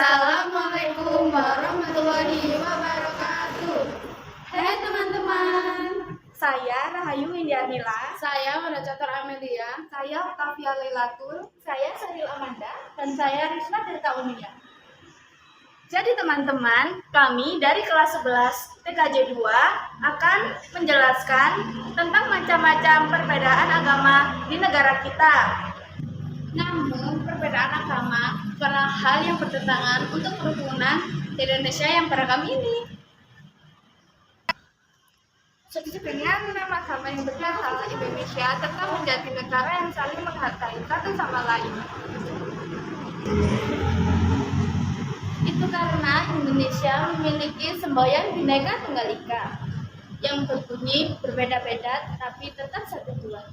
Assalamualaikum warahmatullahi wabarakatuh. Hai teman-teman, saya Rahayu Indianila, Saya Wanda Catur Amelia. saya Octavia Lailatul, saya Saril Amanda, dan saya Risma Tirta Unia. Jadi teman-teman, kami dari kelas 11 TKJ 2 akan menjelaskan tentang macam-macam perbedaan agama di negara kita. Namun, perbedaan agama bukanlah hal yang bertentangan untuk kerukunan di Indonesia yang beragam ini. Dengan nama agama yang berbahagia, Indonesia tetap menjadi negara yang saling menghargai satu sama lain. Itu karena Indonesia memiliki semboyan Bhinneka Tunggal Ika yang berbunyi berbeda-beda tapi tetap satu tujuan.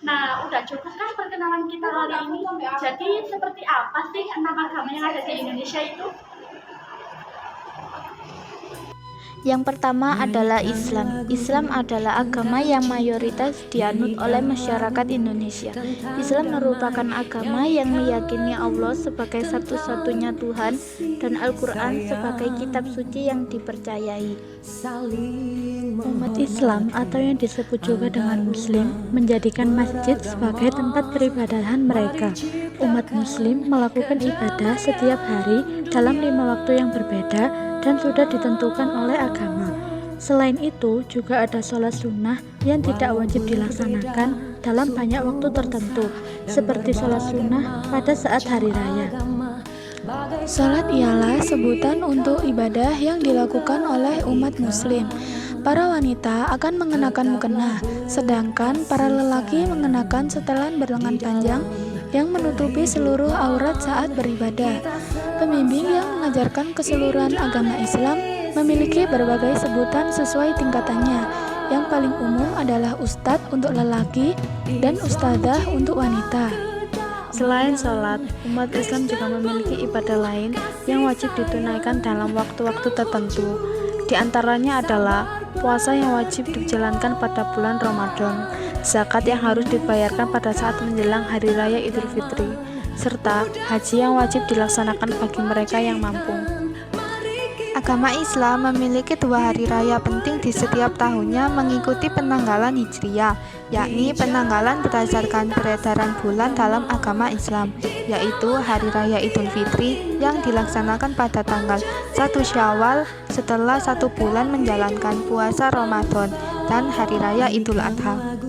Nah, udah cukup kan perkenalan kita kali ini? Jadi, seperti apa sih enam agama yang ada di Indonesia itu? Yang pertama adalah Islam. Islam adalah agama yang mayoritas dianut oleh masyarakat Indonesia. Islam merupakan agama yang meyakini Allah sebagai satu-satunya Tuhan dan Al-Quran sebagai kitab suci yang dipercayai. Umat Islam atau yang disebut juga dengan Muslim menjadikan masjid sebagai tempat peribadahan mereka. Umat Muslim melakukan ibadah setiap hari dalam 5 waktu yang berbeda dan sudah ditentukan oleh agama. Selain itu, juga ada sholat sunnah yang tidak wajib dilaksanakan dalam banyak waktu tertentu, seperti sholat sunnah pada saat hari raya. Sholat ialah sebutan untuk ibadah yang dilakukan oleh umat muslim. Para wanita akan mengenakan mukena, sedangkan para lelaki mengenakan setelan berlengan panjang yang menutupi seluruh aurat saat beribadah. Pembimbing yang mengajarkan keseluruhan agama Islam memiliki berbagai sebutan sesuai tingkatannya. Yang paling umum adalah ustadz untuk lelaki dan ustadzah untuk wanita. Selain sholat, umat Islam juga memiliki ibadah lain yang wajib ditunaikan dalam waktu-waktu tertentu. Di antaranya adalah puasa yang wajib dijalankan pada bulan Ramadan, zakat yang harus dibayarkan pada saat menjelang Hari Raya Idul Fitri, serta haji yang wajib dilaksanakan bagi mereka yang mampu. Agama Islam memiliki 2 hari raya penting di setiap tahunnya mengikuti penanggalan Hijriyah, yakni penanggalan berdasarkan peredaran bulan dalam agama Islam, yaitu Hari Raya Idul Fitri yang dilaksanakan pada tanggal 1 Syawal setelah 1 bulan menjalankan puasa Ramadan, dan Hari Raya Idul Adha.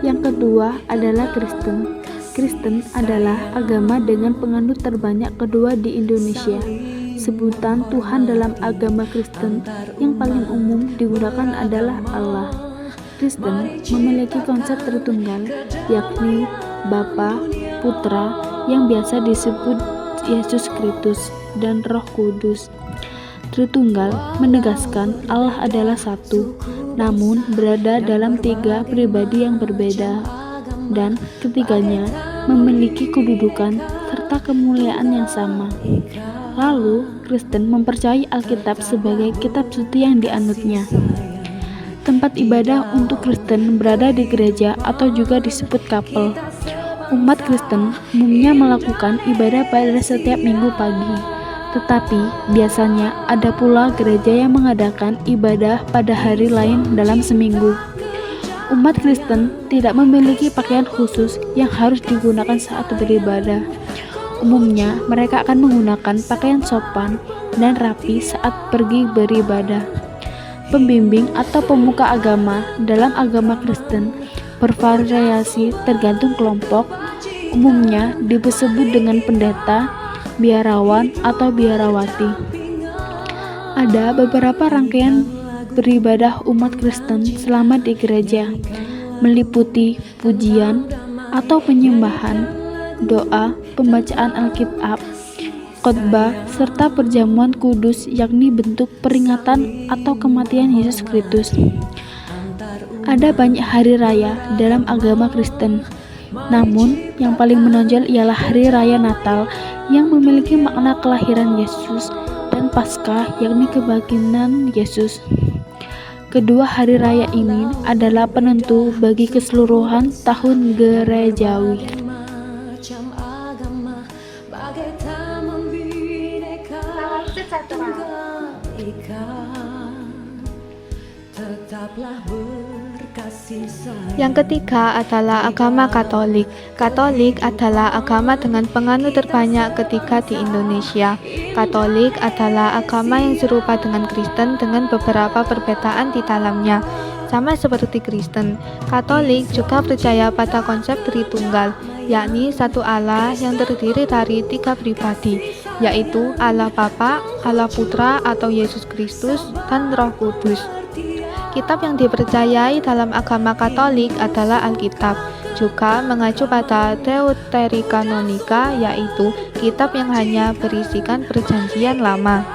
Yang kedua adalah Kristen. Kristen adalah agama dengan penganut terbanyak kedua di Indonesia. Sebutan Tuhan dalam agama Kristen yang paling umum digunakan adalah Allah. Kristen memiliki konsep Tritunggal, yakni Bapa, Putra, yang biasa disebut Yesus Kristus, dan Roh Kudus. Tritunggal menegaskan Allah adalah satu, namun berada dalam 3 pribadi yang berbeda, dan ketiganya memiliki kedudukan serta kemuliaan yang sama. Lalu, Kristen mempercayai Alkitab sebagai kitab suci yang dianutnya. Tempat ibadah untuk Kristen berada di gereja atau juga disebut kapel. Umat Kristen umumnya melakukan ibadah pada setiap minggu pagi, tetapi biasanya ada pula gereja yang mengadakan ibadah pada hari lain dalam seminggu. Umat Kristen tidak memiliki pakaian khusus yang harus digunakan saat beribadah. Umumnya, mereka akan menggunakan pakaian sopan dan rapi saat pergi beribadah. Pembimbing atau pemuka agama dalam agama Kristen bervariasi tergantung kelompok. Umumnya disebut dengan pendeta, biarawan, atau biarawati. Ada beberapa rangkaian beribadah umat Kristen selama di gereja, meliputi pujian atau penyembahan, doa, pembacaan Alkitab, khotbah, serta perjamuan kudus, yakni bentuk peringatan atau kematian Yesus Kristus. Ada banyak hari raya dalam agama Kristen, namun yang paling menonjol ialah hari raya Natal yang memiliki makna kelahiran Yesus dan Paskah, yakni kebangkitan Yesus. Kedua hari raya ini adalah penentu bagi keseluruhan tahun gerejawi. Salam sejahtera. Yang ketiga adalah agama Katolik. Katolik adalah agama dengan penganut terbanyak ketiga di Indonesia. Katolik adalah agama yang serupa dengan Kristen dengan beberapa perbedaan di dalamnya. Sama seperti Kristen, Katolik juga percaya pada konsep Tritunggal, yakni satu Allah yang terdiri dari 3 pribadi, yaitu Allah Bapa, Allah Putra atau Yesus Kristus, dan Roh Kudus. Kitab yang dipercayai dalam agama Katolik adalah Alkitab, juga mengacu pada Deuterokanonika, yaitu kitab yang hanya berisikan perjanjian lama.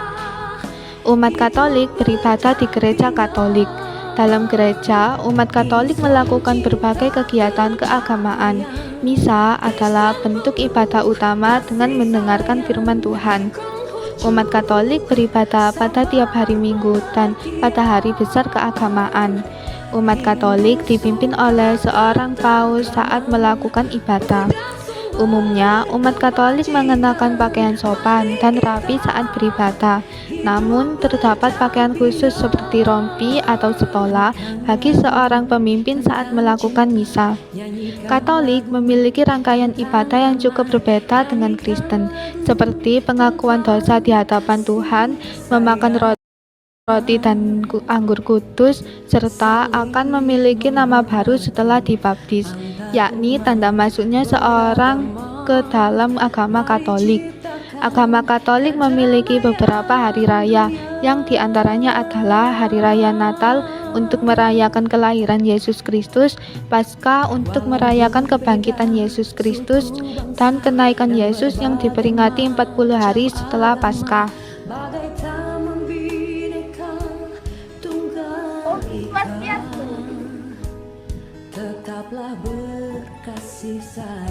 Umat Katolik beribadah di gereja Katolik. Dalam gereja, umat Katolik melakukan berbagai kegiatan keagamaan. Misa adalah bentuk ibadah utama dengan mendengarkan firman Tuhan. Umat Katolik beribadah pada tiap hari Minggu dan pada hari besar keagamaan. Umat Katolik dipimpin oleh seorang paus saat melakukan ibadah. Umumnya, umat Katolik mengenakan pakaian sopan dan rapi saat beribadah. Namun, terdapat pakaian khusus seperti rompi atau stola bagi seorang pemimpin saat melakukan misa. Katolik memiliki rangkaian ibadah yang cukup berbeda dengan Kristen, seperti pengakuan dosa di hadapan Tuhan, memakan roti dan anggur kudus, serta akan memiliki nama baru setelah dibaptis, yakni tanda masuknya seorang ke dalam agama Katolik. Agama Katolik memiliki beberapa hari raya, yang diantaranya adalah Hari Raya Natal untuk merayakan kelahiran Yesus Kristus, Paskah untuk merayakan kebangkitan Yesus Kristus, dan kenaikan Yesus yang diperingati 40 hari setelah Paskah.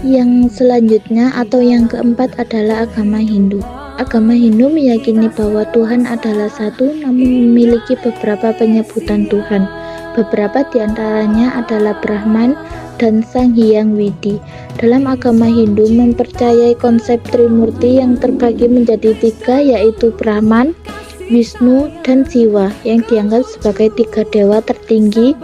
Yang selanjutnya atau yang keempat adalah agama Hindu. Agama Hindu meyakini bahwa Tuhan adalah satu namun memiliki beberapa penyebutan Tuhan. Beberapa di antaranya adalah Brahman dan Sang Hyang Widi. Dalam agama Hindu mempercayai konsep Trimurti yang terbagi menjadi 3, yaitu Brahman, Wisnu, dan Siwa, yang dianggap sebagai 3 dewa tertinggi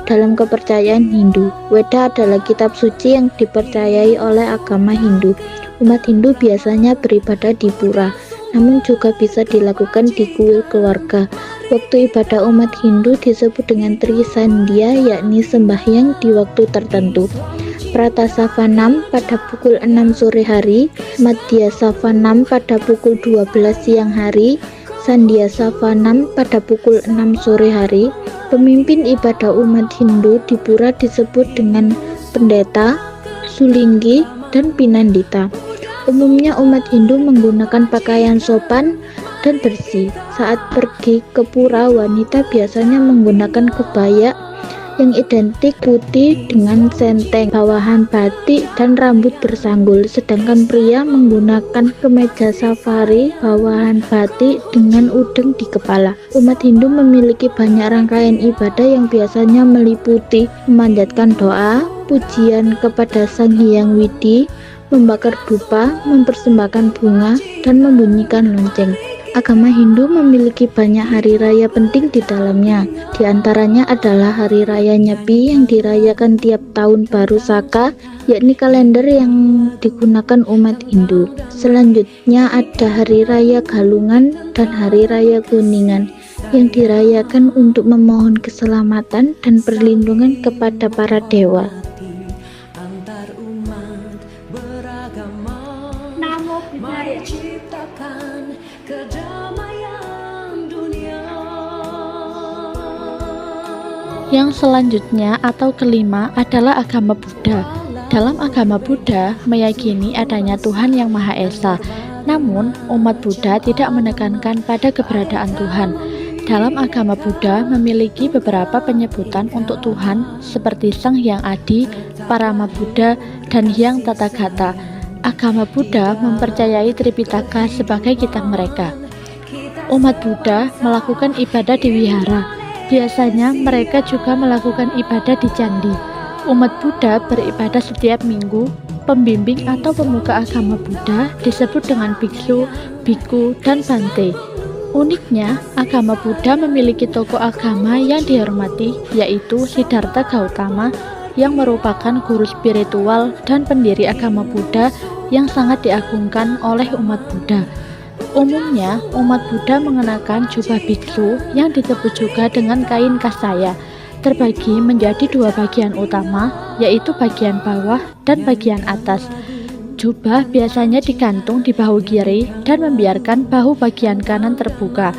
dalam kepercayaan Hindu. Weda adalah kitab suci yang dipercayai oleh agama Hindu. Umat Hindu biasanya beribadah di pura, namun juga bisa dilakukan di kuil keluarga. Waktu ibadah umat Hindu disebut dengan Trisandhya, yakni sembahyang di waktu tertentu. Pratasavanam pada pukul 6 sore hari, Madhyasavanam pada pukul 12 siang hari, Sandhyasavanam pada pukul 6 sore hari. Pemimpin ibadah umat Hindu di pura disebut dengan pendeta, sulinggi, dan pinandita. Umumnya umat Hindu menggunakan pakaian sopan dan bersih. Saat pergi ke pura, wanita biasanya menggunakan kebaya yang identik putih dengan senteng, bawahan batik, dan rambut bersanggul, sedangkan pria menggunakan kemeja safari, bawahan batik dengan udeng di kepala. Umat Hindu memiliki banyak rangkaian ibadah yang biasanya meliputi memanjatkan doa, pujian kepada Sang Hyang Widi, membakar dupa, mempersembahkan bunga, dan membunyikan lonceng. Agama Hindu memiliki banyak hari raya penting di dalamnya. Di antaranya adalah Hari Raya Nyepi yang dirayakan tiap tahun baru Saka, yakni kalender yang digunakan umat Hindu. Selanjutnya ada Hari Raya Galungan dan Hari Raya Kuningan yang dirayakan untuk memohon keselamatan dan perlindungan kepada para dewa. Namo Buddhaya. Yang selanjutnya atau kelima adalah agama Buddha. Dalam agama Buddha meyakini adanya Tuhan yang Maha Esa. Namun, umat Buddha tidak menekankan pada keberadaan Tuhan. Dalam agama Buddha memiliki beberapa penyebutan untuk Tuhan seperti Sang Hyang Adi, Parama Buddha, dan Hyang Tathagata. Agama Buddha mempercayai Tripitaka sebagai kitab mereka. Umat Buddha melakukan ibadah di wihara. Biasanya mereka juga melakukan ibadah di candi. Umat Buddha beribadah setiap minggu. Pembimbing atau pemuka agama Buddha disebut dengan biksu, biku, dan bante. Uniknya, agama Buddha memiliki tokoh agama yang dihormati, yaitu Siddhartha Gautama, yang merupakan guru spiritual dan pendiri agama Buddha yang sangat diagungkan oleh umat Buddha. Umumnya, umat Buddha mengenakan jubah biksu yang ditebus juga dengan kain kasaya, terbagi menjadi dua bagian utama, yaitu bagian bawah dan bagian atas. Jubah biasanya digantung di bahu kiri dan membiarkan bahu bagian kanan terbuka.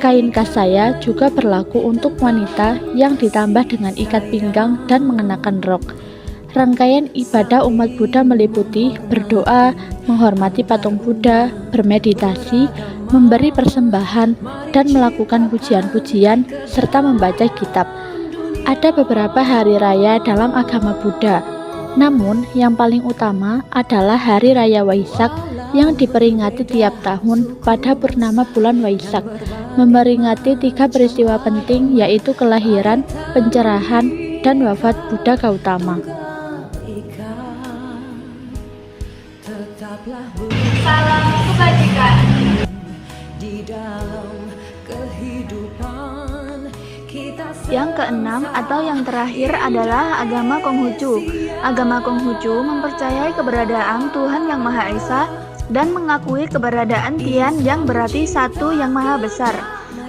Kain kasaya juga berlaku untuk wanita yang ditambah dengan ikat pinggang dan mengenakan rok. Rangkaian ibadah umat Buddha meliputi berdoa, menghormati patung Buddha, bermeditasi, memberi persembahan, dan melakukan pujian-pujian, serta membaca kitab. Ada beberapa hari raya dalam agama Buddha, namun yang paling utama adalah Hari Raya Waisak yang diperingati tiap tahun pada purnama bulan Waisak, memperingati 3 peristiwa penting, yaitu kelahiran, pencerahan, dan wafat Buddha Gautama. Salam kebajikan. Yang keenam atau yang terakhir adalah agama Konghucu. Agama Konghucu mempercayai keberadaan Tuhan Yang Maha Esa dan mengakui keberadaan Tian yang berarti satu yang maha besar.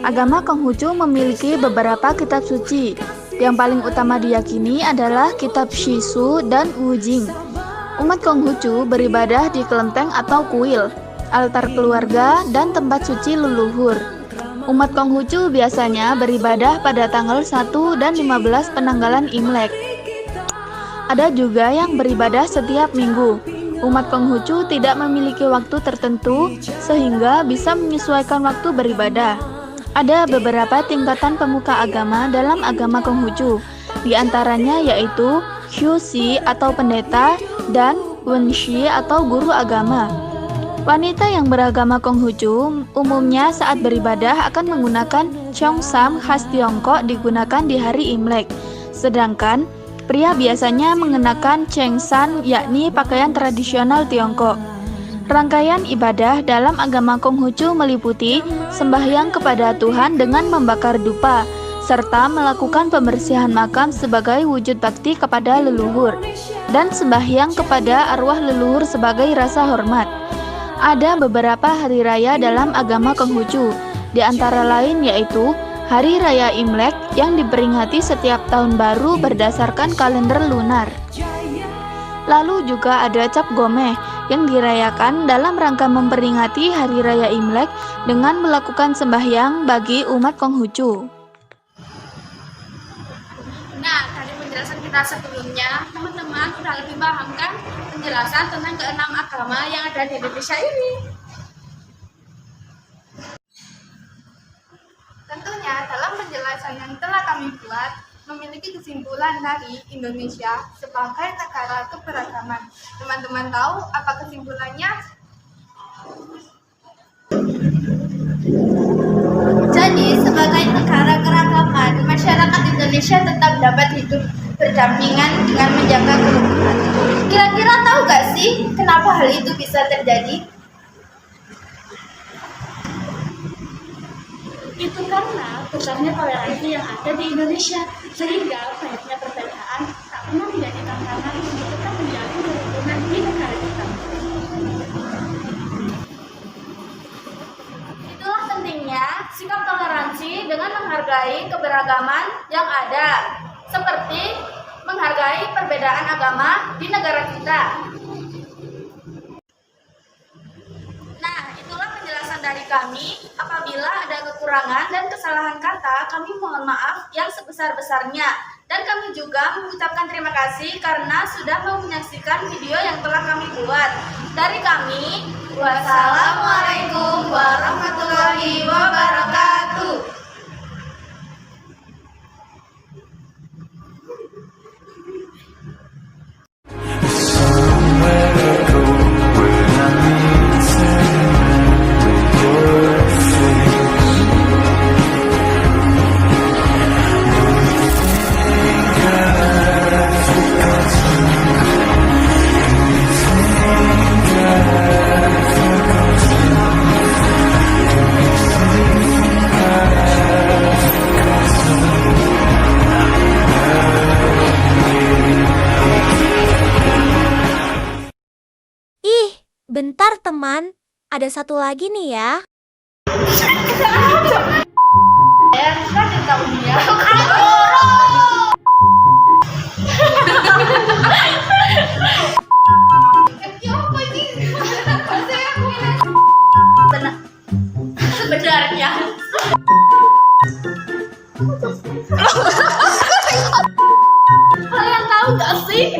Agama Konghucu memiliki beberapa kitab suci. Yang paling utama diyakini adalah kitab Shisu dan Wujing. Umat Konghucu beribadah di kelenteng atau kuil, altar keluarga, dan tempat suci leluhur. Umat Konghucu biasanya beribadah pada tanggal 1 dan 15 penanggalan Imlek. Ada juga yang beribadah setiap minggu. Umat Konghucu tidak memiliki waktu tertentu sehingga bisa menyesuaikan waktu beribadah. Ada beberapa tingkatan pemuka agama dalam agama Konghucu. Di antaranya yaitu Hyushi atau pendeta dan Wenshi atau guru agama. Wanita yang beragama Konghucu umumnya saat beribadah akan menggunakan cheongsam khas Tiongkok digunakan di hari Imlek. Sedangkan pria biasanya mengenakan chengsan, yakni pakaian tradisional Tiongkok. Rangkaian ibadah dalam agama Konghucu meliputi sembahyang kepada Tuhan dengan membakar dupa, serta melakukan pembersihan makam sebagai wujud bakti kepada leluhur, dan sembahyang kepada arwah leluhur sebagai rasa hormat. Ada beberapa hari raya dalam agama Konghucu, di antara lain yaitu Hari Raya Imlek yang diperingati setiap tahun baru berdasarkan kalender lunar. Lalu juga ada Cap Gomeh yang dirayakan dalam rangka memperingati Hari Raya Imlek dengan melakukan sembahyang bagi umat Konghucu. Nah, dari penjelasan kita sebelumnya, teman-teman sudah lebih paham kan penjelasan tentang keenam agama yang ada di Indonesia ini. Tentunya dalam penjelasan yang telah kami buat, memiliki kesimpulan dari Indonesia sebagai negara keberagaman. Teman-teman tahu apa kesimpulannya? Jadi, sebagai negara keragaman, masyarakat Indonesia tetap dapat hidup berdampingan dengan menjaga kerukunan. Kira-kira tahu gak sih kenapa hal itu bisa terjadi? Itu karena besarnya toleransi yang ada di Indonesia, sehingga banyaknya perbedaan tak pernah menjadi tantangan untuk tetap menjalin kerukunan di negara kita. Itulah pentingnya sikap toleransi dengan menghargai keberagaman yang ada, seperti menghargai perbedaan agama di negara kita. Nah, itulah penjelasan dari kami. Apabila ada kekurangan dan kesalahan kata, kami mohon maaf yang sebesar-besarnya. Dan kami juga mengucapkan terima kasih karena sudah mau menyaksikan video yang telah kami buat. Dari kami, wassalamualaikum warahmatullahi wabarakatuh. Bentar teman, ada satu lagi nih ya. Saya Risma Tirta Unia. Sebenarnya kalian tahu gak sih?